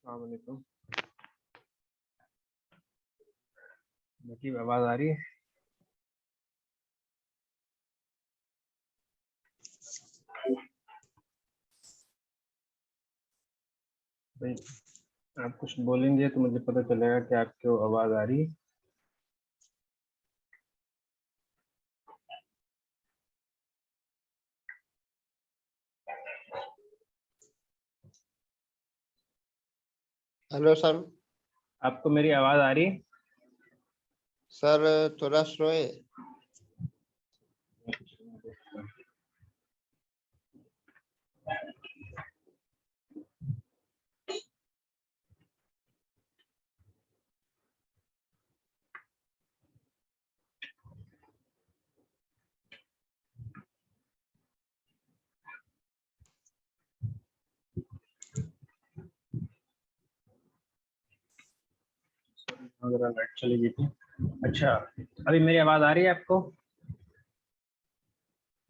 अस्सलाम वालेकुम। मेरी आवाज आ रही है? भाई आप कुछ बोलेंगे तो मुझे पता चलेगा कि आपको आवाज आ रही है। Hello sir. आपको मेरी आवाज आ रही है? सर थोड़ा स्लो है। जरा लाइट चली गई थी। अच्छा, अभी मेरी आवाज आ रही है आपको?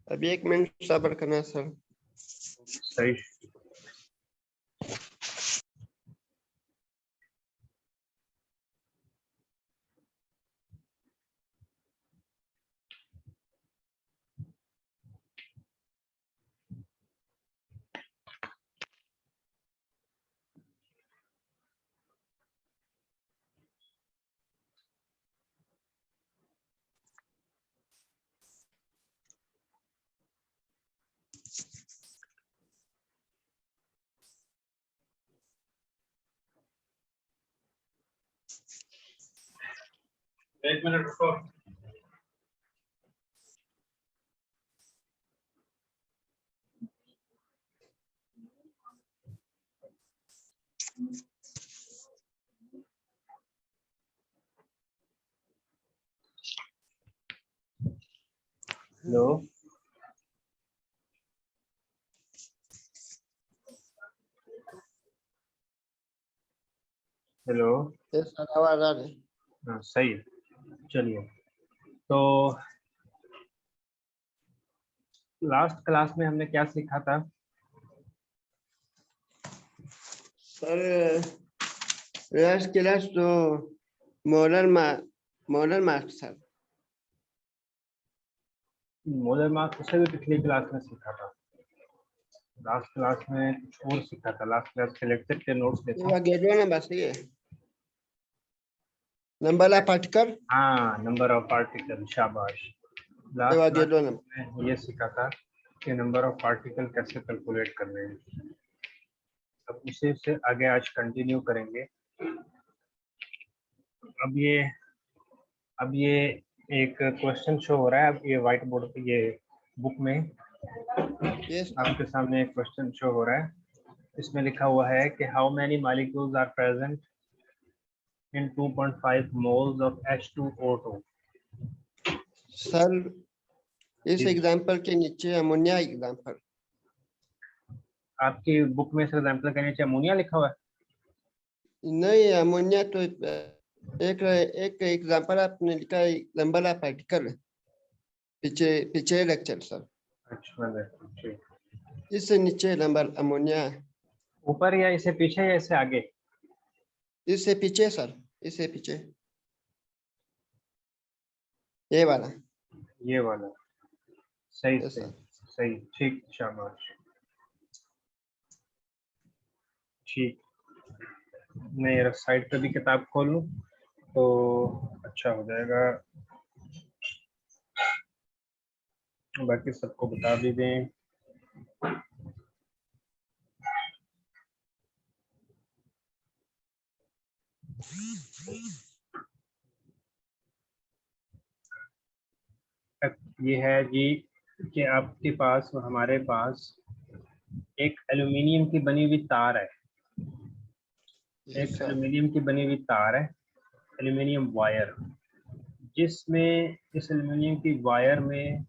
अभी 1 मिनट सब्र करना सर। सही। एक मिनट रुको। Hello, hello. ये सर आवाज आ रही। हाँ सही है। चलिए, तो लास्ट क्लास में हमने क्या सीखा था? सर लास्ट क्लास तो model mark sir. Molar marks उसे भी पिछली क्लास में सीखा था। लास्ट क्लास में कुछ और सीखा था। लास्ट क्लास के लेक्चर के नोट्स ये देखो। गेटवा नंबर सही है। Number of particle. हाँ, नंबर ऑफ पार्टिकल, शाबाश। ये लास्ट क्लास गेटवा नंबर। में ये सीखा था कि नंबर ऑफ पार्टिकल कैसे कैलकुलेट करने हैं। अब उसे से आगे आज कंटिन्यू करेंगे। अब ये एक क्वेश्चन शो हो रहा है। अब ये व्हाइट बोर्ड पे, ये बुक में ये सर आपके सामने एक क्वेश्चन शो हो रहा है। इसमें लिखा हुआ है कि how many molecules are present in 2.5 moles of H2O2। Sir इस जी, एग्जांपल के नीचे अमोनिया एग्जांपल। आपकी बुक में इस एग्जाम्पल के नीचे अमोनिया लिखा हुआ है? नहीं अमोनिया तो एक एक एग्जांपल आपने लिखा है नंबर ऑफ पार्टिकल। पीछे पीछे लेक्चर सर। अच्छा, ठीक। इससे नीचे नंबर अमोनिया। ऊपर या इसे पीछे या इसे आगे? इससे पीछे सर। इससे पीछे ये वाला। ये वाला। सही यस सही। सर। सही, ठीक, शाबाश। ठीक। मैं ये साइड पे भी किताब खोल लूँ तो अच्छा हो जाएगा। बाकी सबको बता भी दें। ये है जी कि आपके पास, हमारे पास एक एल्यूमिनियम की बनी हुई तार है। यस एक सर। एल्यूमिनियम की बनी हुई तार है, एल्यूमिनियम वायर, जिसमें इस एल्यूमिनियम की वायर में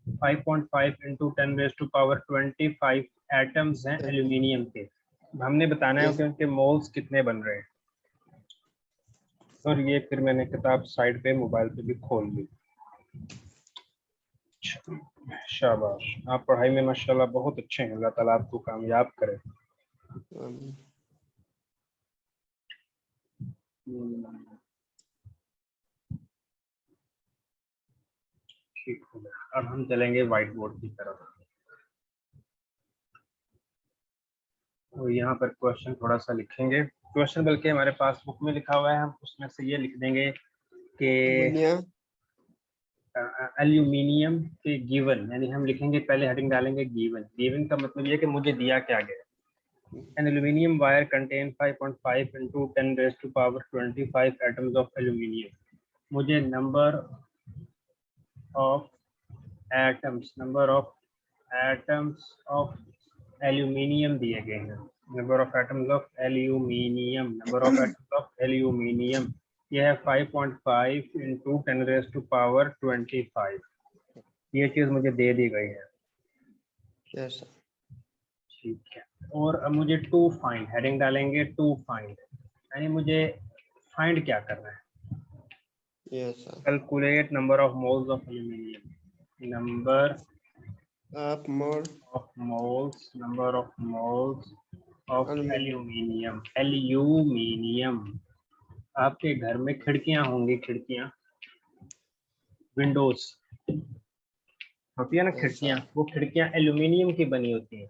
5.5 इंटू 10⁻⁻25 एटम्स हैं एल्यूमिनियम के। हमने बताना है यस कि उनके मोल्स कितने बन रहे हैं। और ये फिर मैंने किताब साइड पे मोबाइल पे भी खोल ली। शाबाश, आप पढ़ाई में माशाल्लाह बहुत अच्छे हैं। अल्लाह ताला आपको कामयाब करे। ठीक हो गया। अब हम चलेंगे व्हाइट बोर्ड की तरफ। तो यहाँ पर क्वेश्चन थोड़ा सा लिखेंगे। क्वेश्चन बल्कि हमारे पास बुक में लिखा हुआ है, हम उसमें से ये लिख देंगे कि अमोनिया एल्यूमिनियम के गिवन, यानी हम लिखेंगे पहले हेडिंग डालेंगे गिवन। गिवन का मतलब ये कि मुझे दिया क्या गया। An aluminium wire contains 5.5 into 10 raised to power 25 atoms of aluminium. मुझे number of atoms of aluminium दिए गए हैं। number of atoms of aluminium ये है 5.5 into 10 raised to power 25। ये चीज मुझे दे दी गई है। Yes sir. ठीक है, और अब मुझे टू फाइंड, हेडिंग डालेंगे टू फाइंड, यानी मुझे फाइंड क्या करना है। Yes sir. Calculate number of moles of aluminium, number आप mole of moles of aluminium aluminium. आपके घर में खिड़कियां होंगी, खिड़कियां, विंडोज होती है ना, खिड़कियां, वो खिड़कियां एल्यूमिनियम की बनी होती हैं।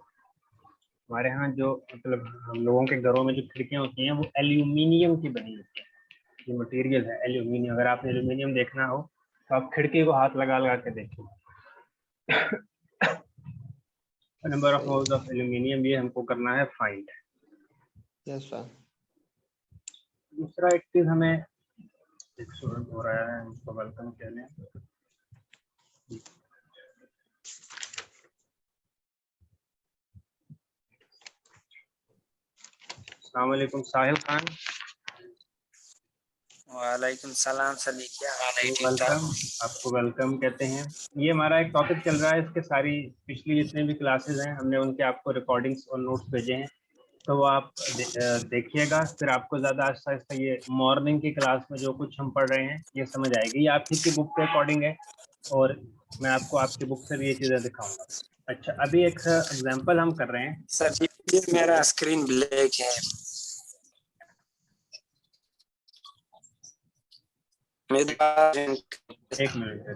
हमारे यहाँ जो मतलब हम लोगों के घरों में जो खिड़कियां होती हैं वो एल्यूमिनियम की बनी होती है। ये मटेरियल है एल्यूमिनियम। अगर आपने एल्यूमिनियम देखना हो तो आप खिड़की को हाथ लगा लगा के देखिए। Number of moles of aluminium, ये हमको करना है फाइंड। Yes sir. दूसरा एक चीज हमें, एक स्टूडेंट हो रहा है, उसको वेलकम कहने। अस्सलाम वालेकुम साहिल खान। वालेकुम सलाम सर, क्या हाल है? ठीक वेलकम, ठाक। आपको वेलकम कहते हैं। ये हमारा एक टॉपिक चल रहा है, इसके सारी पिछली जितने भी क्लासेस हैं हमने उनके आपको रिकॉर्डिंग्स और नोट्स भेजे हैं, तो वो आप देखिएगा। फिर आपको ज़्यादा आहिस्ता आहिस्ता ये मॉर्निंग की क्लास में जो कुछ हम पढ़ रहे हैं ये समझ आएगी। ये आप ही की बुक के अकॉर्डिंग है और मैं आपको आपकी बुक से भी ये चीज़ें दिखाऊंगा। अच्छा, अभी एक एग्जांपल हम कर रहे हैं। सर ये मेरा स्क्रीन ब्लैक है। एक मिनट।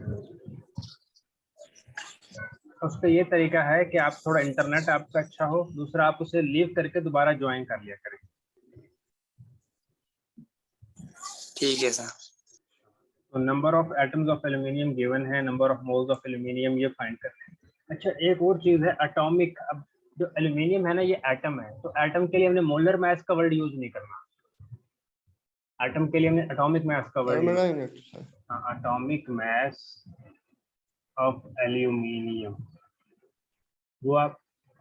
उसका ये तरीका है कि आप थोड़ा इंटरनेट आपका अच्छा हो, दूसरा आप उसे लीव करके दोबारा ज्वाइन कर लिया करें। ठीक है सर। तो number of atoms of aluminium given है, number of moles of aluminium ये फाइंड करना है। अच्छा, एक और चीज है एटॉमिक। अब जो एल्यूमिनियम है ना, ये एटम है, तो एटम के लिए हमने मोलर मास का वर्ड यूज नहीं करना। एटम के लिए हमने एटॉमिक मास का वर्ड यूज। हाँ, एटॉमिक मास ऑफ एल्यूमिनियम। वो आप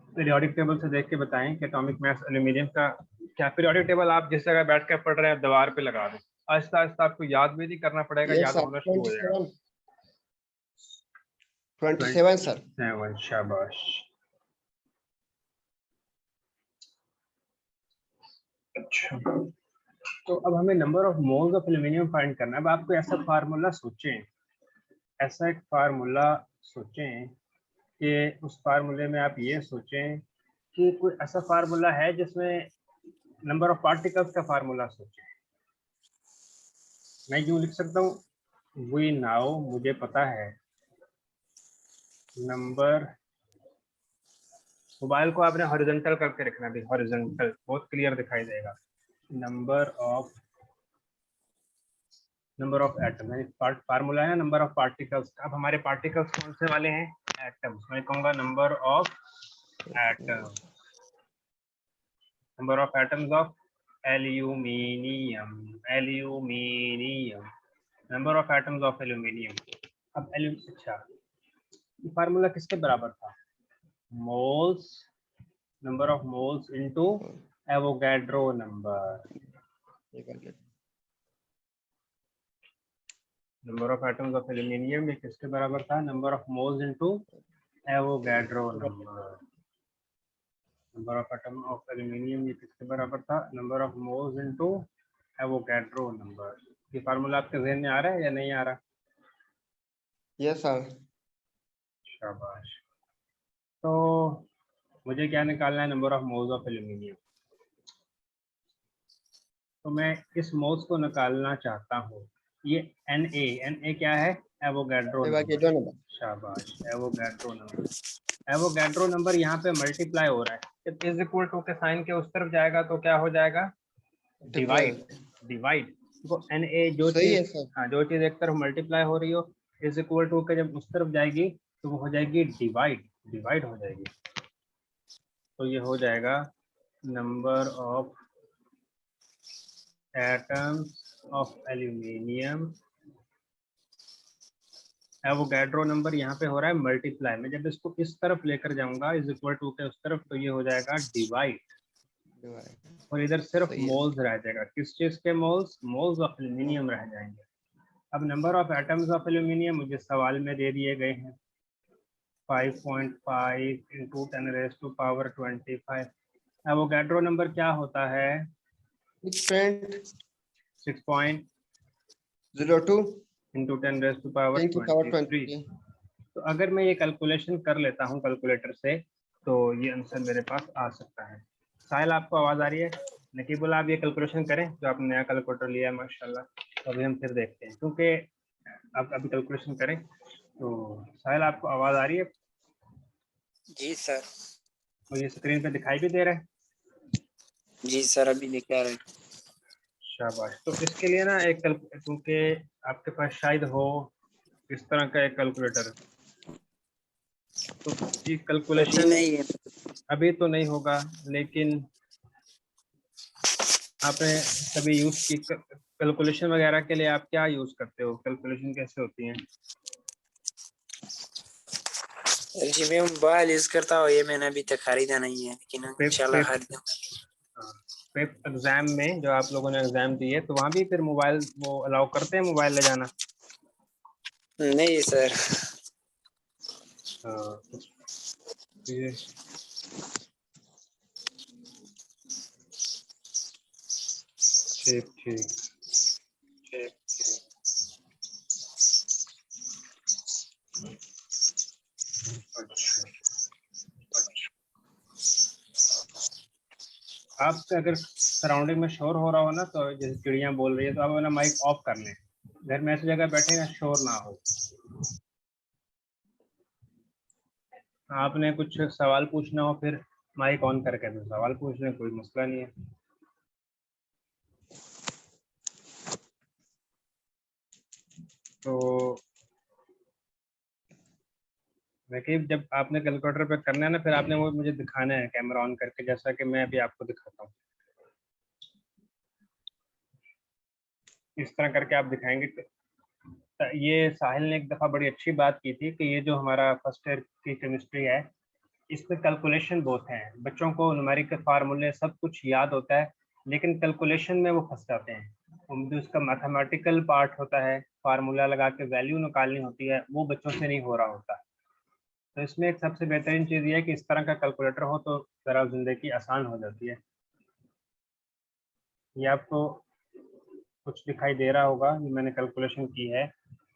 पीरियोडिक टेबल से देख के बताएं कि एटॉमिक मास एल्यूमिनियम का क्या। पीरियोडिक टेबल आप जिस जगह बैठ कर पढ़ रहे हैं दीवार पे लगा दें, आहिस्ता आहिस्ता आपको याद भी नहीं करना पड़ेगा, याद होना शुरू हो जाएगा। 27 सर। शाबाश। अच्छा, तो अब हमें number of moles of aluminium find करना है। अब आपको ऐसा फार्मूला सोचें, ऐसा एक फार्मूला सोचें कि उस फार्मूले में आप ये सोचें कि कोई ऐसा फार्मूला है जिसमें नंबर ऑफ पार्टिकल्स का फार्मूला सोचें। मैं यूं लिख सकता हूँ, वी नाउ, मुझे पता है, नंबर, मोबाइल को आपने हॉरिजॉन्टल करके रखना भी, हॉरिजॉन्टल बहुत क्लियर दिखाई देगा। नंबर ऑफ एटम, यानी फार्मूला है नंबर ऑफ पार्टिकल्स। अब हमारे पार्टिकल्स कौन से वाले हैं? एटम्स। मैं कहूँगा number of atoms, number of atoms of aluminium, number of atoms of aluminium. अब अच्छा, ये फार्मूला किसके बराबर था? Moles, number of moles into Avogadro number. Number of atoms of aluminium ये किसके बराबर था? Number of moles into Avogadro number. Number of atom of aluminium ये किसके बराबर था? Number of moles into Avogadro number. ये फार्मूला आपके ज़हन में आ रहा है या नहीं आ रहा? Yes sir. शाबाश। तो मुझे क्या निकालना है? Number of moles of aluminium. तो मैं इस मोल्स को निकालना चाहता हूँ। ये Na क्या है? Avogadro Avogadro number. नंबर। शाबाश, एवोगैड्रो नंबर। एवोगैड्रो नंबर यहाँ पे मल्टीप्लाई हो रहा है, जब इज इक्वल टू के साइन के उस तरफ जाएगा तो क्या हो जाएगा? डिवाइड। डिवाइड देखो, Na जो सही है चीज, सर। हाँ जो चीज एक तरफ मल्टीप्लाई हो रही हो, इज इक्वल टू के जब उस तरफ जाएगी तो वो हो जाएगी डिवाइड। डिवाइड हो जाएगी। तो ये हो जाएगा number of atoms of aluminium. Avogadro number यहाँ पे हो रहा है मल्टीप्लाई में, जब इसको इस तरफ लेकर जाऊंगा इज इक्वल टू के उस तरफ तो ये हो जाएगा डिवाइड। और इधर सिर्फ सही है। मोल्स रह जाएगा। किस चीज के मोल्स? मोल्स ऑफ एल्यूमिनियम रह जाएंगे। अब number of atoms of aluminium मुझे सवाल में दे दिए गए हैं 5.5 इंटू 10⁻25। एवोगैड्रो नंबर क्या होता है? 6.02 इंटू 10⁻23। तो अगर मैं ये कैलकुलेशन कर लेता हूँ कैलकुलेटर से तो ये आंसर मेरे पास आ सकता है। साहिल, आपको आवाज़ आ रही है? नकीबुल्लाह, आप ये कैलकुलेशन करें जो आपने नया कैलकुलेटर लिया है माशाल्लाह। तो अभी हम फिर देखते हैं, क्योंकि आप अभी कैलकुलेशन करें। तो साहिल, आपको आवाज़ आ रही है? जी सर। मुझे स्क्रीन पे दिखाई भी दे रहा है? जी सर, अभी दिखा रहे। शाबाश। तो इसके लिए ना एक क्योंकि आपके पास शायद हो इस तरह का एक कैलकुलेटर, तो ये जी कैलकुलेशन नहीं है। अभी तो नहीं होगा, लेकिन आपने कभी यूज की कैलकुलेशन वगैरह के लिए? आप क्या यूज करते हो? कैलकुलेशन कैसे होती हैं? जी मैं मोबाइल यूज करता हूँ, ये मैंने अभी तक खरीदा नहीं है, लेकिन इंशाल्लाह खरीदूंगा। पेप एग्जाम में जो आप लोगों ने एग्जाम दिए तो वहाँ भी फिर मोबाइल वो अलाउ करते हैं मोबाइल ले जाना? नहीं सर। हाँ, ये ठीक ठीक। अच्छा, आपका अगर सराउंडिंग में शोर हो रहा हो ना, तो जैसे चिड़ियाँ बोल रही है, तो आप अपना माइक ऑफ कर लें। घर में ऐसी जगह बैठे ना शोर ना हो। आपने कुछ सवाल पूछना हो फिर माइक ऑन करके फिर सवाल पूछ लें, कोई मसला नहीं है। तो देखिए, जब आपने कैलकुलेटर पे करना है ना, फिर आपने वो मुझे दिखाना है कैमरा ऑन करके, जैसा कि मैं अभी आपको दिखाता हूँ। इस तरह करके आप दिखाएंगे। तो ये साहिल ने एक दफ़ा बड़ी अच्छी बात की थी कि ये जो हमारा फर्स्ट ईयर की केमिस्ट्री है, इसमें कैलकुलेशन बहुत हैं। बच्चों को न्यूमेरिक के फार्मूले सब कुछ याद होता है, लेकिन कैलकुलेशन में वो फंस जाते हैं। जो इसका मैथमेटिकल पार्ट होता है, फार्मूला लगा के वैल्यू निकालनी होती है, वो बच्चों से नहीं हो रहा होता। तो इसमें एक सबसे बेहतरीन चीज़ ये है कि इस तरह का कैलकुलेटर हो तो ज़रा ज़िंदगी आसान हो जाती है। ये आपको कुछ दिखाई दे रहा होगा, ये मैंने कैलकुलेशन की है।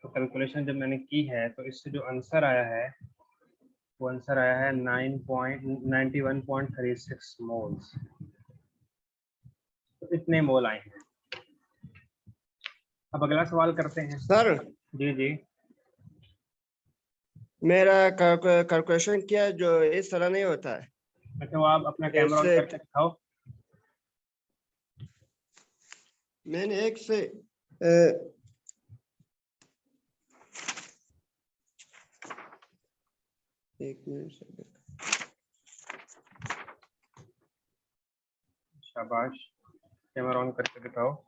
तो कैलकुलेशन जब मैंने की है तो इससे जो आंसर आया है वो आंसर आया है 9.91.36 मोल्स। तो इतने मोल आए हैं। अब अगला सवाल करते हैं। सर जी जी। मेरा कैलकुलेशन किया जो इस तरह नहीं होता है। अच्छा, वो आप अपना कैमरा ऑन ऐसे करके दिखाओ। मैंने एक से एक मिनट। शाबाश, कैमरा ऑन करके दिखाओ।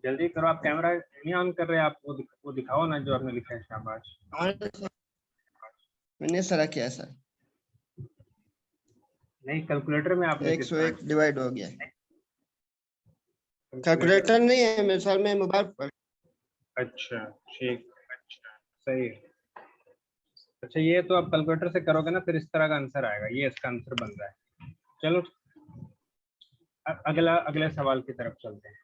जल्दी करो, आप कैमरा नहीं ऑन कर रहे, आप वो दिखाओ ना जो आपने लिखा है। शाबाश। मैंने सारा किया सर। नहीं, कैलकुलेटर में आपने किस तरह 101 डिवाइड हो गया। कैलकुलेटर? कैलकुलेटर नहीं है मेरे सर में, मोबाइल पर। अच्छा ठीक, सही है। अच्छा, ये तो आप कैलकुलेटर से करोगे ना, फिर इस तरह का आंसर आएगा। ये इसका आंसर बन रहा है। चलो, अगले सवाल की तरफ चलते हैं।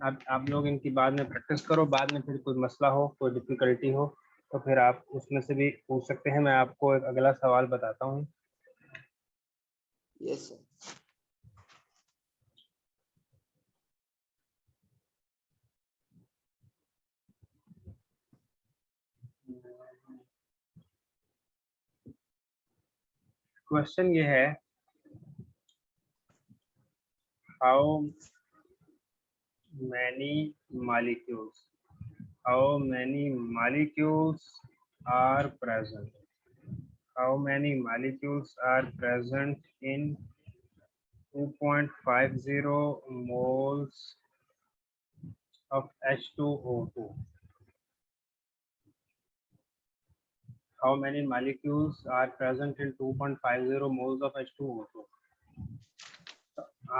आप लोग इनकी बाद में प्रैक्टिस करो, बाद में फिर कोई मसला हो, कोई डिफिकल्टी हो तो फिर आप उसमें से भी पूछ सकते हैं। मैं आपको एक अगला सवाल बताता हूँ। Yes, sir. क्वेश्चन ये है, how many molecules are present in 2.50 moles of H2O2. How many molecules are present in 2.50 moles of H2O2?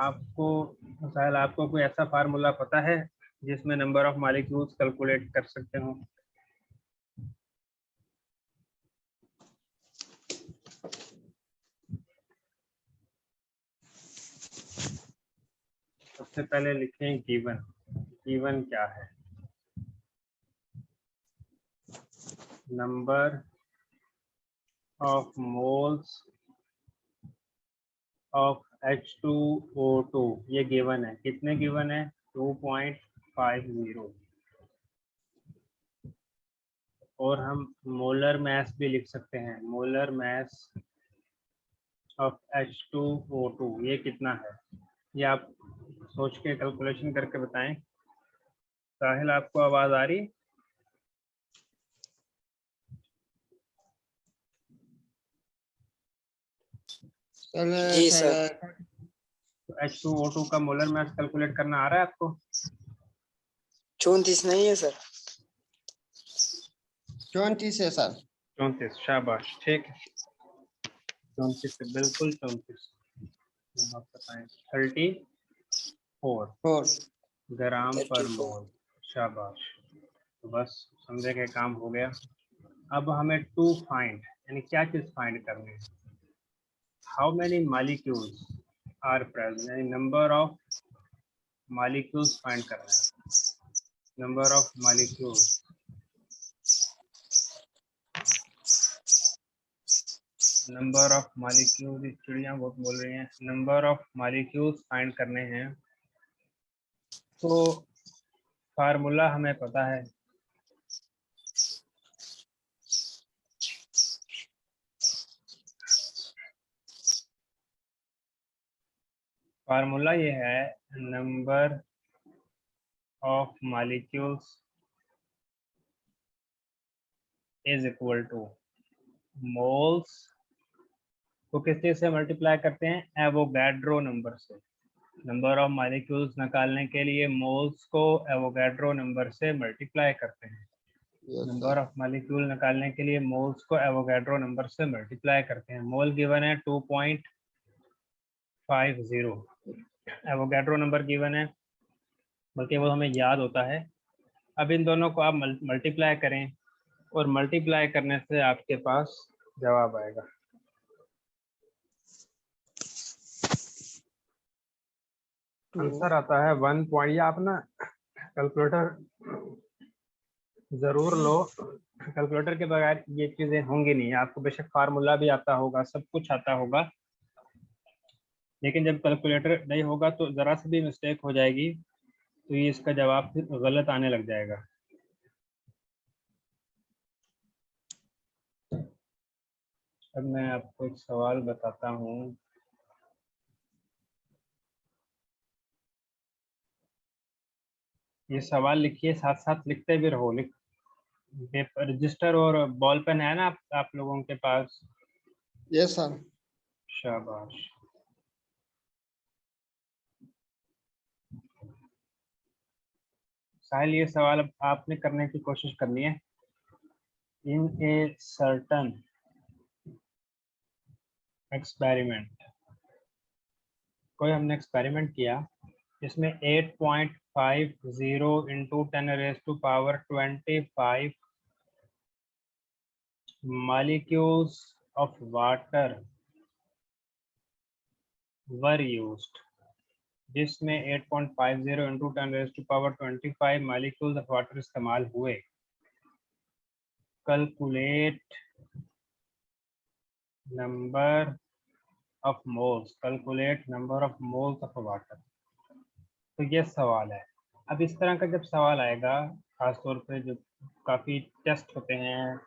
आपको साहिल, आपको कोई ऐसा फार्मूला पता है जिसमें नंबर ऑफ मॉलिक्यूल्स कैलकुलेट कर सकते हो? सबसे पहले लिखें गिवन क्या है? Number of moles of H2O2, ये गिवन है। कितने गिवन है? 2.50। और हम मोलर मास भी लिख सकते हैं, मोलर मास ऑफ H2O2 ये कितना है? ये आप सोच के कैलकुलेशन करके बताएं। साहिल, आपको आवाज आ रही? जी सर। H2O2 का मोलर मास कैलकुलेट करना आ रहा है आपको? 34 नहीं है सर? 34 है सर। 34, शाबाश, ठीक है। 34 से बिल्कुल 34 आप बताएं। 34 ग्राम पर मोल, शाबाश। तो बस समझे के काम हो गया। अब हमें टू फाइंड, यानी क्या चीज फाइंड करनी है? How many molecules are present, यानी नंबर ऑफ मॉलिक्यूल्स फाइंड करना है। Number of molecules, number of molecules, चिड़िया बहुत बोल रही हैं। नंबर ऑफ मॉलिक्यूल्स फाइंड करने हैं। तो फार्मूला हमें पता है, फार्मूला ये है, number of molecules is equal two moles को किस चीज से मल्टीप्लाई करते हैं? एवोगैड्रो नंबर से। नंबर ऑफ मॉलिक्यूल्स निकालने के लिए मोल्स को एवोगैड्रो नंबर से मल्टीप्लाई करते हैं। नंबर ऑफ मॉलिक्यूल निकालने के लिए मोल्स को एवोगैड्रो नंबर से मल्टीप्लाई करते हैं। मोल गिवन है 2.50, एवोगैड्रो नंबर गिवन है, बल्कि वो हमें याद होता है। अब इन दोनों को आप मल्टीप्लाई करें और मल्टीप्लाई करने से आपके पास जवाब आएगा। आंसर आता है 1 पॉइंट। या आप ना कैलकुलेटर जरूर लो, कैलकुलेटर के बगैर ये चीजें होंगी नहीं। आपको बेशक फार्मूला भी आता होगा, सब कुछ आता होगा, लेकिन जब कैलकुलेटर नहीं होगा तो जरा सी भी मिस्टेक हो जाएगी तो ये इसका जवाब फिर गलत आने लग जाएगा। अब मैं आपको एक सवाल बताता हूँ। ये सवाल लिखिए, साथ साथ लिखते भी रहो। रजिस्टर और बॉल पेन है ना आप लोगों के पास? Yes sir. शाबाश। साहिल, ये सवाल आपने करने की कोशिश करनी है। इन ए सर्टन एक्सपेरिमेंट, कोई हमने एक्सपेरिमेंट किया इसमें 8.50 into 10⁻⁵ molecules of water were used, जिसमें 8.50 इंटू 10⁻⁵ molecules of water इस्तेमाल हुए। Calculate number of moles, calculate number of moles of water. तो ये सवाल है। अब इस तरह का जब सवाल आएगा, खासतौर पे जो काफ़ी टेस्ट होते हैं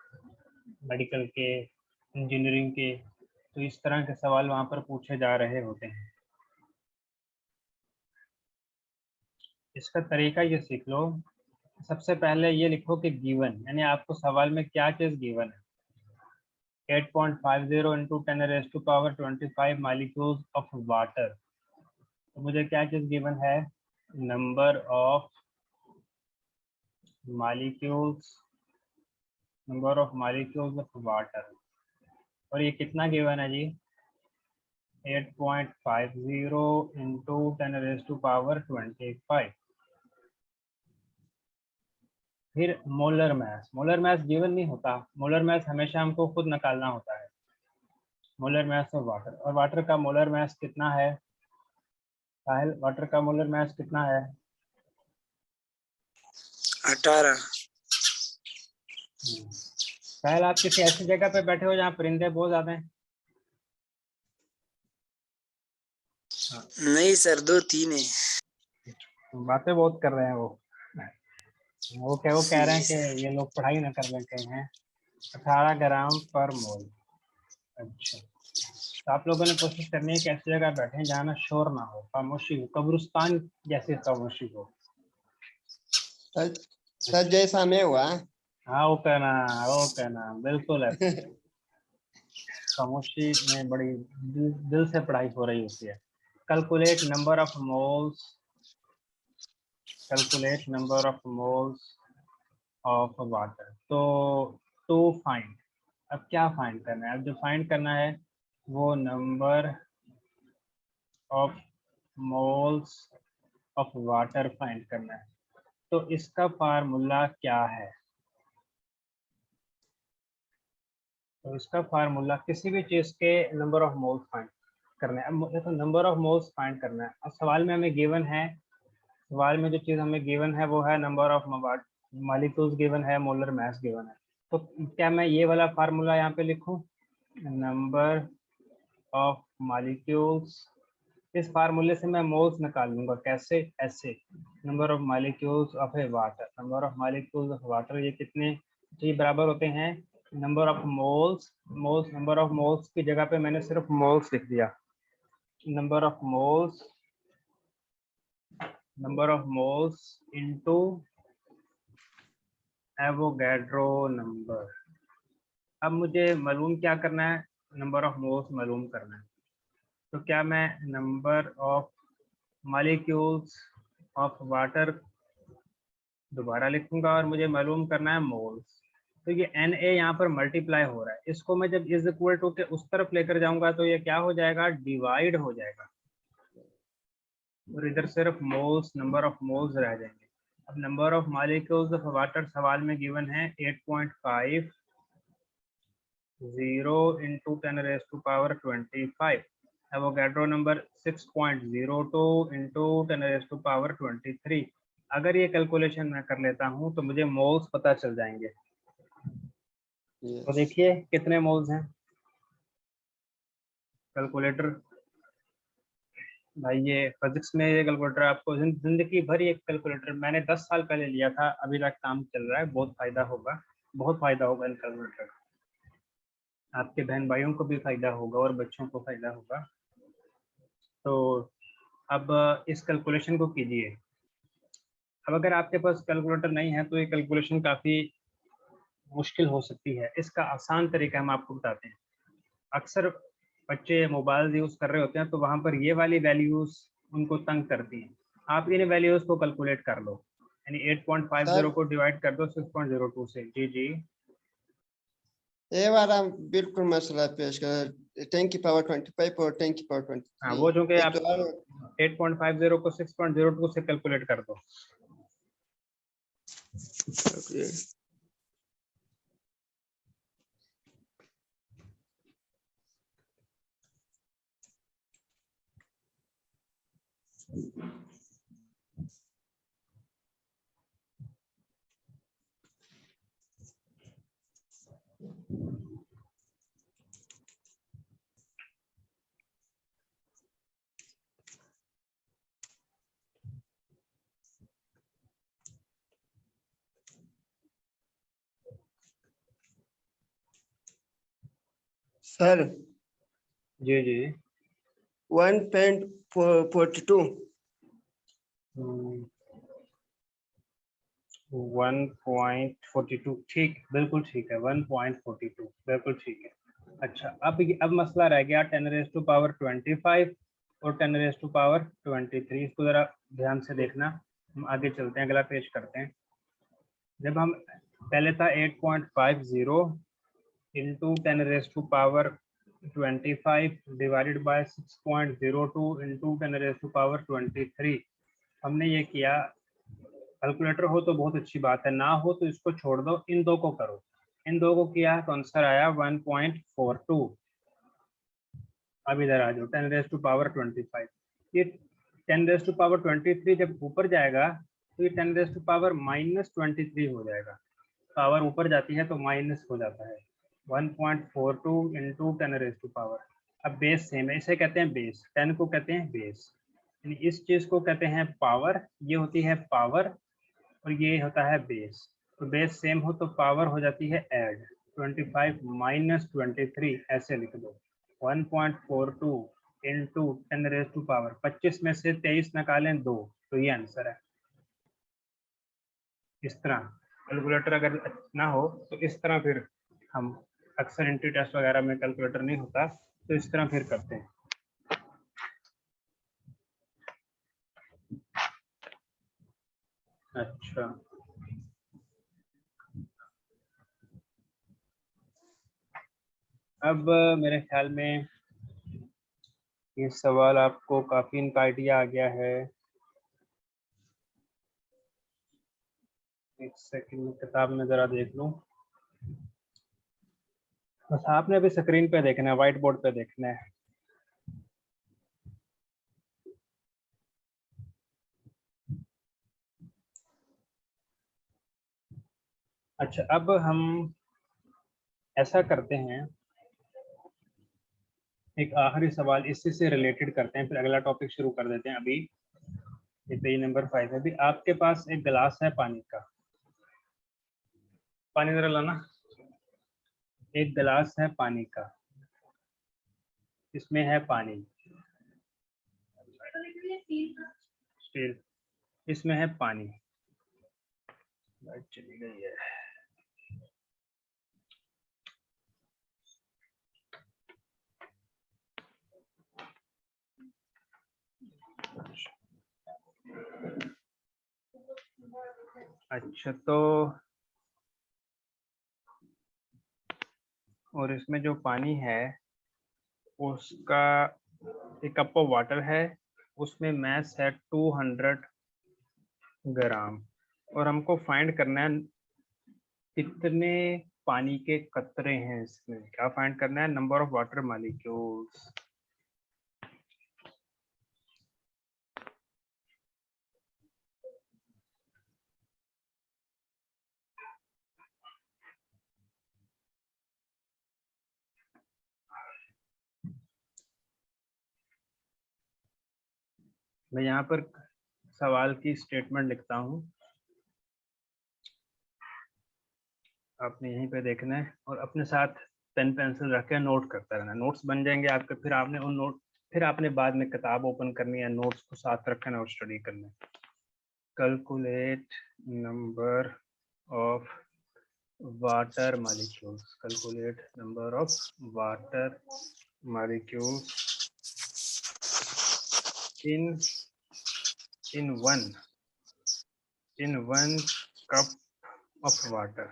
मेडिकल के, इंजीनियरिंग के, तो इस तरह के सवाल वहाँ पर पूछे जा रहे होते हैं। इसका तरीका ये सीख लो। सबसे पहले ये लिखो कि गिवन, यानी आपको सवाल में क्या चीज़ गिवन है। 8.50 into 10⁻⁻25 molecules of water। तो मुझे क्या चीज़ गिवन है, number of molecules of water. और ये कितना गिवन है जी, 8.50 into 10⁻25। फिर molar mass, molar mass given नहीं होता, मोलर मास हमेशा हमको खुद निकालना होता है। मोलर मास ऑफ वाटर, और वाटर का मोलर मास कितना है साहिल, वाटर का मोलर मास कितना है? 18। साहिल, आप किसी ऐसी जगह पे बैठे हो जहाँ परिंदे बहुत ज्यादा हैं? नहीं सर, 2-3 है। बातें बहुत कर रहे हैं वो कह रहे हैं नहीं कि सर। ये लोग पढ़ाई ना कर लेते हैं। 18 ग्राम पर मोल। अच्छा, तो आप लोगों ने कोशिश करनी है कि ऐसी जगह बैठे जहाँ ना शोर ना हो, खामोशी हो, कब्रिस्तान जैसी खामोशी हो। सर जैसा मैं हुआ। हाँ, वो कहना बिल्कुल है। खामोशी में बड़ी दिल से पढ़ाई हो रही होती है। Calculate number of moles of water. तो टू फाइंड, अब क्या फाइंड करना है? अब जो फाइंड करना है वो number of moles of water find करना है। तो इसका फार्मूला क्या है? तो इसका फार्मूला किसी भी चीज़ के नंबर ऑफ मोल्स फाइंड करना है। अब मुझे तो नंबर ऑफ मोल्स फाइंड करना है। अब सवाल में हमें गिवन है, सवाल में जो चीज़ हमें गिवन है वो है नंबर ऑफ मॉलिक्यूल्स गिवन है, मोलर मास गिवन है। तो क्या मैं ये वाला फार्मूला यहाँ पे लिखूं, नंबर ऑफ मॉलिक्यूल्स, इस फार्मूले से मैं मोल्स निकाल लूंगा। कैसे? ऐसे, number of molecules of A water, number of molecules of water ये कितने जी बराबर होते हैं, number of moles, number of moles की जगह पे मैंने सिर्फ मोल्स लिख दिया। Number of moles into Avogadro number. अब मुझे मालूम क्या करना है, नंबर ऑफ मोल्स मालूम करना है। तो क्या मैं number of molecules of water दोबारा लिखूंगा और मुझे मालूम करना है मोल्स। तो ये Na यहाँ पर मल्टीप्लाई हो रहा है, इसको मैं जब इज इक्वल टू के उस तरफ लेकर जाऊंगा तो ये क्या हो जाएगा, डिवाइड हो जाएगा, और इधर सिर्फ मोल्स, नंबर ऑफ मोल्स रह जाएंगे। अब number of molecules of water सवाल में गिवन है 8.50 into 10⁻25। Avogadro number 6.02 into 10⁻23। अगर ये कैलकुलेशन मैं कर लेता हूँ तो मुझे मोल्स पता चल जाएंगे। तो देखिए कितने मोल्स हैं। कैलकुलेटर भाई, ये फिजिक्स में ये कैलकुलेटर आपको जिंदगी भर, ये कैलकुलेटर मैंने 10 साल पहले लिया था, अभी तक काम चल रहा है। बहुत फायदा होगा इन कैलकुलेटर का। आपके बहन भाइयों को भी फायदा होगा और बच्चों को फायदा होगा। तो अब इस कैलकुलेशन को कीजिए। अब अगर आपके पास कैलकुलेटर नहीं है तो ये कैलकुलेशन काफ़ी मुश्किल हो सकती है। इसका आसान तरीका हम आपको बताते हैं। अक्सर बच्चे मोबाइल यूज़ कर रहे होते हैं तो वहाँ पर ये वाली वैल्यूज़ उनको तंग करती हैं। आप इन वैल्यूज़ को कैलकुलेट कर लो, यानी 8.50 को डिवाइड कर दो 6.02 से। जी जी, ये वाला बिल्कुल मसला पेश कर, 10 की पावर 25 और 10 की पावर 23। हाँ, वो चूँकि एक आप 8.50 को 6.02 से कैलकुलेट कर दो। सर जी जी 1.42 1.42 ठीक, बिल्कुल ठीक है, 1.42 बिल्कुल ठीक है। अच्छा, अब मसला रह गया 10⁻25 और 10⁻23। इसको जरा ध्यान से देखना, हम आगे चलते हैं, अगला पेज करते हैं। जब हम पहले था 8.50 इंटू 10⁻25 डिवाइडेड बाय 6.02 इंटू 10⁻23। हमने ये किया, कैलकुलेटर हो तो बहुत अच्छी बात है, ना हो तो इसको छोड़ दो, इन दो को करो। इन दो को किया तो आंसर आया 1.42। अब इधर आ जाओ 10⁻25। ये 10⁻23 जब ऊपर जाएगा तो ये 10⁻−23 हो जाएगा। पावर ऊपर जाती है तो माइनस हो जाता है। 1.42 इंटू 10⁻। अब बेस सेम है, इसे कहते हैं बेस, 10 को कहते हैं बेस, यानी इस चीज को कहते हैं पावर, ये होती है पावर और ये होता है बेस। तो बेस सेम हो तो पावर हो जाती है ऐड, 25 - 23 ऐसे लिख दो। 1.42 इंटू 10⁻, 25 में से 23 निकालें 2, तो ये आंसर है। इस तरह कैलकुलेटर अगर ना हो तो इस तरह फिर हम अक्सर एंट्री टेस्ट वगैरह में कैलकुलेटर नहीं होता तो इस तरह फिर करते हैं। अच्छा, अब मेरे ख्याल में ये सवाल आपको काफी इनका आइडिया आ गया है। एक सेकंड में किताब में जरा देख लूं। बस आपने अभी स्क्रीन पे देखना है, व्हाइट बोर्ड पे देखना है। अच्छा, अब हम ऐसा करते हैं, एक आखिरी सवाल इसी से रिलेटेड करते हैं, फिर अगला टॉपिक शुरू कर देते हैं। अभी ये पेज नंबर 5 है। अभी आपके पास एक गिलास है पानी का, पानी जरा लाना। एक गिलास है पानी का, इसमें है पानी, स्टील, इसमें है पानी। लाइट चली गई है। अच्छा, तो और इसमें जो पानी है उसका एक कप ऑफ वाटर है, उसमें मैस है 200 ग्राम, और हमको फाइंड करना है कितने पानी के कतरे हैं इसमें। क्या फाइंड करना है? Number of water molecules. मैं यहाँ पर सवाल की स्टेटमेंट लिखता हूँ, आपने यहीं पे देखना है और अपने साथ पेन पेंसिल रख के नोट करता रहना। नोट्स बन जाएंगे आपके, फिर आपने उन नोट, फिर आपने बाद में किताब ओपन करनी है, नोट्स को साथ रखना और स्टडी करना है। Calculate number of water molecules, calculate number of water molecules in one cup of water,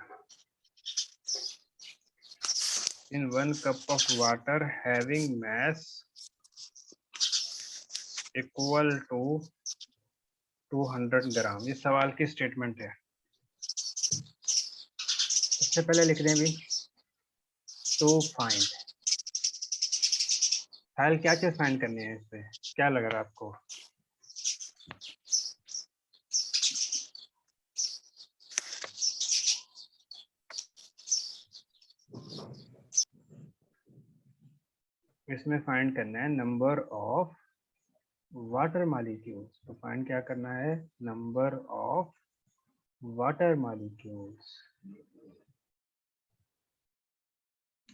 in 1 cup of water having mass equal to 200 ग्राम। ये सवाल की स्टेटमेंट है। सबसे पहले लिख दें भी टू फाइंड। फाइल क्या चीज फाइंड करनी है, इससे क्या लग रहा है आपको? इसमें फाइंड करना है नंबर ऑफ वाटर मॉलिक्यूल्स। तो फाइंड क्या करना है? Number of water molecules.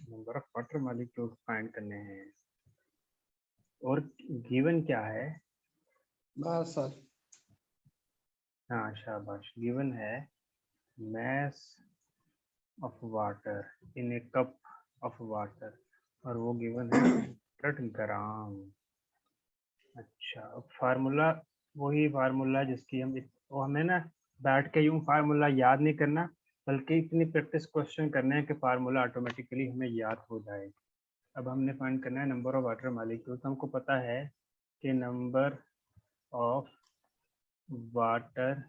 Number of water molecules find करने हैं। और गिवन क्या है? बस सर। हाँ शाबाश, गिवन है mass of water in a cup of water, और वो गिवन है 100 ग्राम। अच्छा, फार्मूला वही फार्मूला जिसकी वो हमें ना बैठ के यूं फार्मूला याद नहीं करना, बल्कि इतनी प्रैक्टिस क्वेश्चन करने हैं कि फार्मूला ऑटोमेटिकली हमें याद हो जाए। अब हमने फाइंड करना है नंबर ऑफ वाटर मॉलिक्यूल्स। हमको पता है कि number of water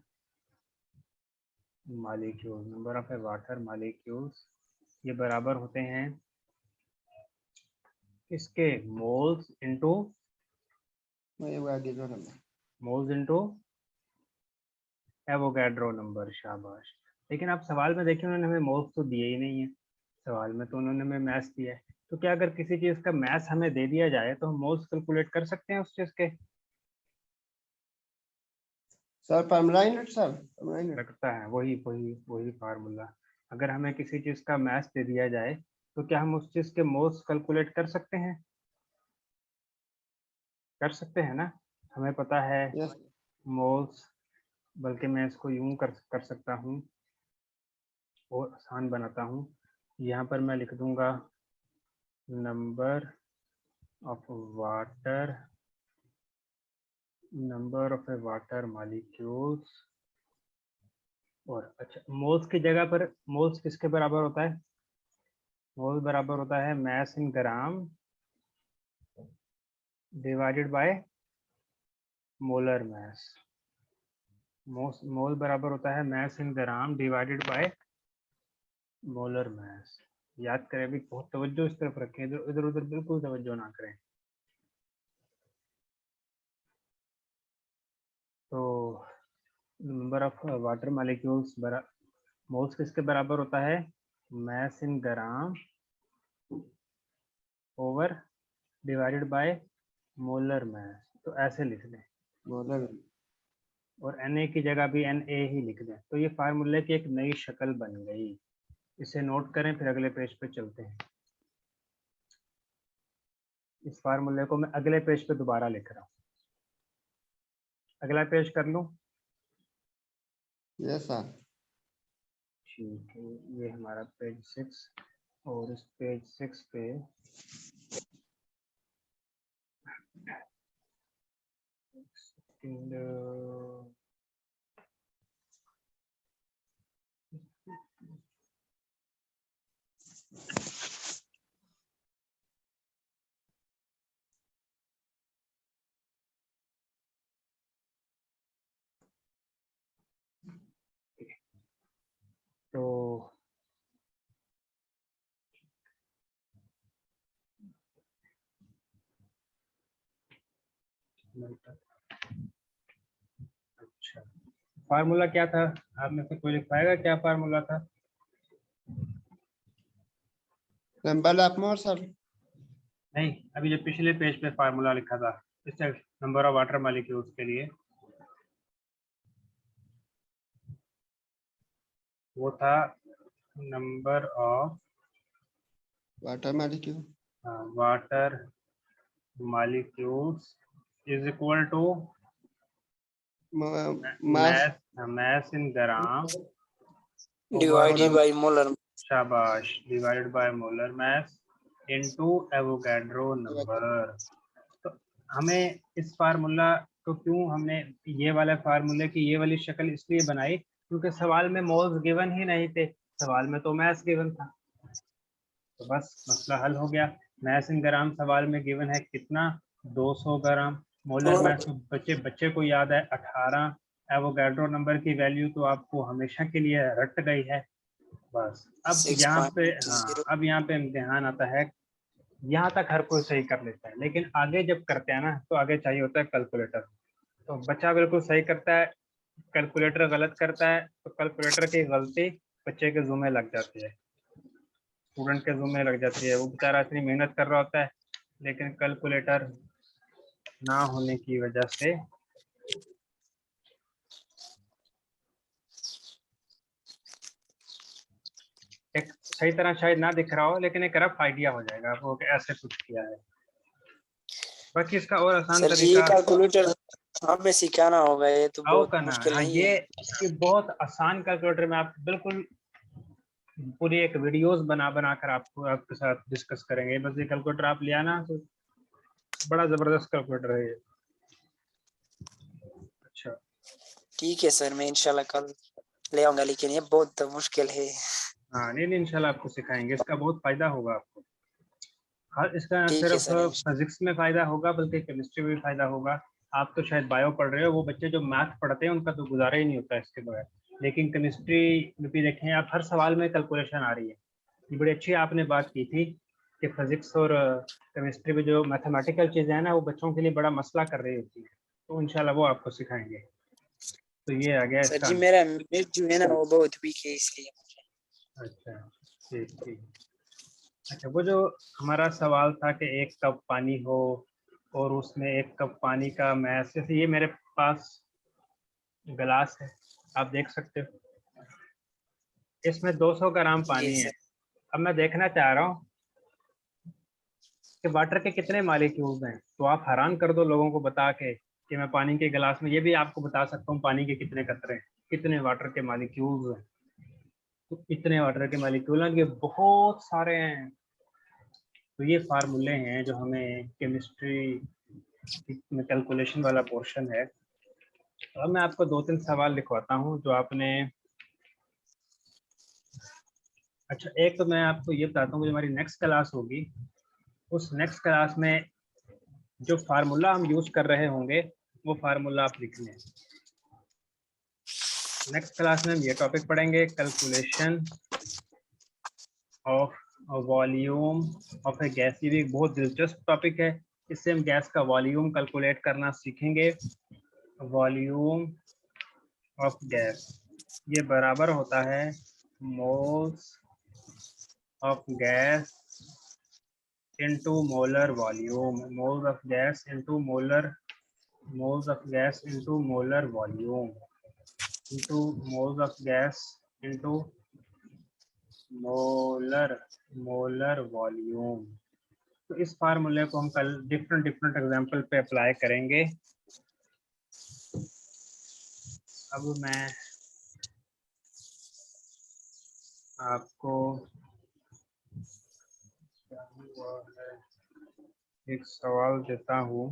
molecule, number of water molecules ये बराबर होते हैं इसके moles into moles into Avogadro number. शाबाश। लेकिन आप सवाल में देखिए उन्होंने हमें मोल्स तो दिए ही नहीं है, सवाल में तो उन्होंने हमें मैथ दिया है। तो क्या अगर किसी चीज का मैथ हमें दे दिया जाए तो हम मोल्स कैलकुलेट कर सकते हैं उस चीज के? सर फार्मूला सर लगता है वही वही वही फार्मूला। अगर हमें किसी चीज का मैथ दे दिया जाए तो क्या हम उस चीज के मोल्स कैलकुलेट कर सकते हैं? कर सकते हैं ना। हमें पता है यस मोल्स, बल्कि मैं इसको यूं कर सकता हूँ और आसान बनाता हूँ। यहाँ पर मैं लिख दूंगा नंबर ऑफ वाटर मॉलिक्यूल्स। और अच्छा, मोल्स की जगह पर मोल्स किसके बराबर होता है? मोल बराबर होता है mass in gram divided by molar mass. Mole बराबर होता है mass in gram divided by molar mass. याद करें, अभी बहुत तवज्जो इस तरफ रखें, इधर उधर बिल्कुल तवज्जो ना करें। तो number of water molecules moles किसके बराबर होता है? Mass in gram over divided by molar mass. तो ऐसे लिख दें, मोलर। और Na की जगह भी Na ही लिख दें। तो ये फार्मूले की एक नई शक्ल बन गई। इसे नोट करें, फिर अगले पेज पे चलते हैं। इस फार्मूले को मैं अगले पेज पे दोबारा लिख रहा हूँ। अगला पेज कर लूँ? Yes sir. ठीक है, ये हमारा पेज 6, और इस पेज 6 पे तो अच्छा, फार्मूला क्या था? आप में से कोई लिख पाएगा क्या फार्मूला था? Number of mole sir. नहीं, अभी जो पिछले पेज पे फार्मूला लिखा था इस नंबर ऑफ वाटर मॉलिक्यूल्स के लिए, वो था number of water molecule water molecules is equal to mass mass in gram divided by molar. शाबाश, divided by molar mass into Avogadro number. तो हमें इस फार्मूला को क्यों हमने ये वाला फार्मूले की ये वाली शक्ल इसलिए बनाई क्योंकि सवाल में मोल्स गिवन ही नहीं थे, सवाल में तो मैस गिवन था। तो बस मसला हल हो गया। मैस इन ग्राम सवाल में गिवन है कितना? 200 ग्राम। मोलर मैस तो बच्चे को याद है 18। एवोगैड्रो नंबर की वैल्यू तो आपको हमेशा के लिए रट गई है। बस अब यहाँ पे, हाँ, अब यहाँ पे इम्तिहान आता है। यहाँ तक हर कोई सही कर लेता है, लेकिन आगे जब करते हैं ना तो आगे चाहिए होता है कैलकुलेटर। तो बच्चा बिल्कुल सही करता है, कैलकुलेटर गलत करता है, तो कैलकुलेटर की गलती बच्चे के जुम्मे लग जाती है, स्टूडेंट के जुम्मे लग जाती है। वो बेचारा इतनी मेहनत कर रहा होता है, लेकिन कैलकुलेटर ना होने की वजह से एक सही तरह शायद ना दिख रहा हो, लेकिन एक रफ आइडिया हो जाएगा आपको कि ऐसे कुछ किया है। बाकी इसका और आसान सर जी ये तरीका कैलकुलेटर हमें सिखाना होगा, ये तो आओ बहुत का ना। मुश्किल हाँ, नहीं है। ये बहुत आसान कैलकुलेटर में आप बिल्कुल पूरी एक वीडियोस बना कर आपको आपके साथ डिस्कस करेंगे। बस ये कैलकुलेटर आप ले आना, तो बड़ा जबरदस्त कैलकुलेटर है ये। अच्छा, ठीक है सर, मैं इंशाल्लाह कल ले आऊंगा, लेकिन ये बहुत मुश्किल है। हाँ नहीं नहीं, इंशाल्लाह आपको सिखाएंगे, इसका बहुत फायदा होगा आपको। हर इसका न ठीक है सिर्फ सर। फिजिक्स में फायदा होगा बल्कि केमिस्ट्री में भी फायदा होगा। आप तो शायद बायो पढ़ रहे हो, वो बच्चे जो मैथ पढ़ते हैं उनका तो गुजारा ही नहीं होता इसके बगैर। लेकिन केमिस्ट्री में भी देखें आप, हर सवाल में कैलकुलेशन आ रही है। ये बड़ी अच्छी आपने बात की थी कि फिजिक्स और केमिस्ट्री में जो मैथमेटिकल चीज़ें हैं ना, वो बच्चों के लिए बड़ा मसला कर रही होती है। तो इंशाल्लाह वो आपको सिखाएंगे। तो ये आ गया सर इसका जी आंसर। मेरा मैथ जो है ना वो बहुत वीक है, इसलिए। अच्छा, ठीक ठीक। अच्छा, वो जो हमारा सवाल था कि 1 कप पानी हो और उसमें 1 कप पानी का मैस, जैसे ये मेरे पास गिलास है, आप देख सकते हो इसमें 200 ग्राम जी पानी है। सर। अब मैं देखना चाह रहा हूँ कि वाटर के कितने मॉलिक्यूल्स हैं। तो आप हैरान कर दो लोगों को बता के कि मैं पानी के गिलास में ये भी आपको बता सकता हूँ पानी के कितने कतरे हैं, कितने वाटर के मॉलिक्यूल्स हैं। तो इतने वाटर के मॉलिक्यूल हैं, ये बहुत सारे हैं। तो ये फार्मूले हैं जो हमें केमिस्ट्री में कैलकुलेशन वाला पोर्शन है। तो अब मैं आपको 2-3 सवाल लिखवाता हूँ जो आपने। अच्छा, एक तो मैं आपको ये बताता हूँ, जो हमारी नेक्स्ट क्लास होगी, उस नेक्स्ट क्लास में जो फार्मूला हम यूज कर रहे होंगे वो फार्मूला आप लिख लें। नेक्स्ट क्लास में हम ये टॉपिक पढ़ेंगे, calculation of volume of A gas. ये भी एक बहुत दिलचस्प टॉपिक है। इससे हम गैस का वॉल्यूम कैलकुलेट करना सीखेंगे। वॉल्यूम ऑफ गैस ये बराबर होता है moles of gas into molar volume, moles of gas into molar volume, into moles of gas into molar volume। तो इस फार्मूले को हम कल डिफरेंट एग्जांपल पे अप्लाई करेंगे। अब मैं आपको एक सवाल देता हूँ।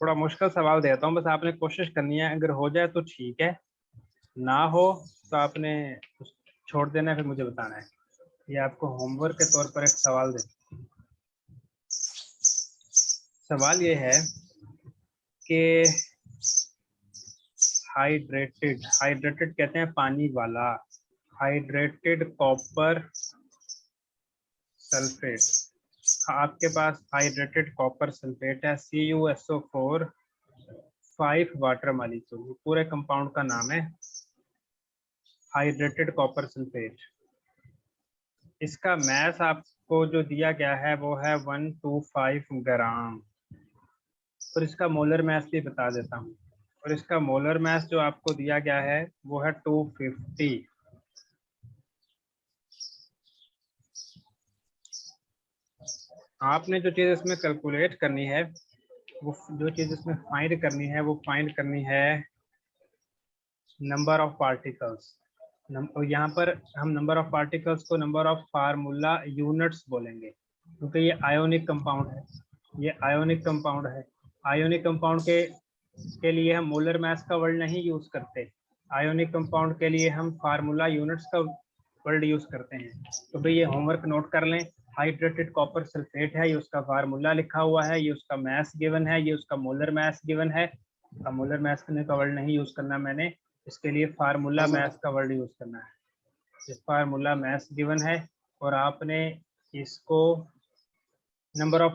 थोड़ा मुश्किल सवाल देता हूँ, बस आपने कोशिश करनी है, अगर हो जाए तो ठीक है, ना हो तो आपने छोड़ देना है, फिर मुझे बताना है। ये आपको होमवर्क के तौर पर एक सवाल दे। सवाल ये है कि हाइड्रेटेड कहते हैं पानी वाला, हाइड्रेटेड कॉपर सल्फेट। आपके पास हाइड्रेटेड कॉपर सल्फेट है, CuSO4 5 वाटर मॉलिक्यूल, पूरे कंपाउंड का नाम है हाइड्रेटेड कॉपर सल्फेट। इसका मैस आपको जो दिया गया है वो है 125 ग्राम। और इसका मोलर मैस भी बता देता हूँ। और इसका मोलर मैस जो आपको दिया गया है वो है 250। आपने जो चीज़ इसमें कैलकुलेट करनी है, वो जो चीज़ इसमें फाइंड करनी है, वो फाइंड करनी है नंबर ऑफ पार्टिकल्स। यहाँ पर हम नंबर ऑफ पार्टिकल्स को नंबर ऑफ फार्मूला यूनिट्स बोलेंगे, क्योंकि ये आयोनिक कंपाउंड है। ये आयोनिक कंपाउंड है। आयोनिक कंपाउंड के लिए हम मोलर मैस का वर्ड नहीं यूज करते। आयोनिक कंपाउंड के लिए हम फार्मूला यूनिट्स का वर्ड यूज करते हैं। तो भाई ये होमवर्क नोट कर लें। हाइड्रेटेड कॉपर सल्फेट है, ये उसका फार्मूला लिखा हुआ है, ये उसका मैस गिवन है, ये उसका मोलर मैस गिवन है। मोलर मैस करने का वर्ड नहीं यूज करना मैंने, इसके लिए फार्मूला मैस का वर्ड यूज करना है। इस फार्मूला मैस गिवन है और आपने इसको नंबर ऑफ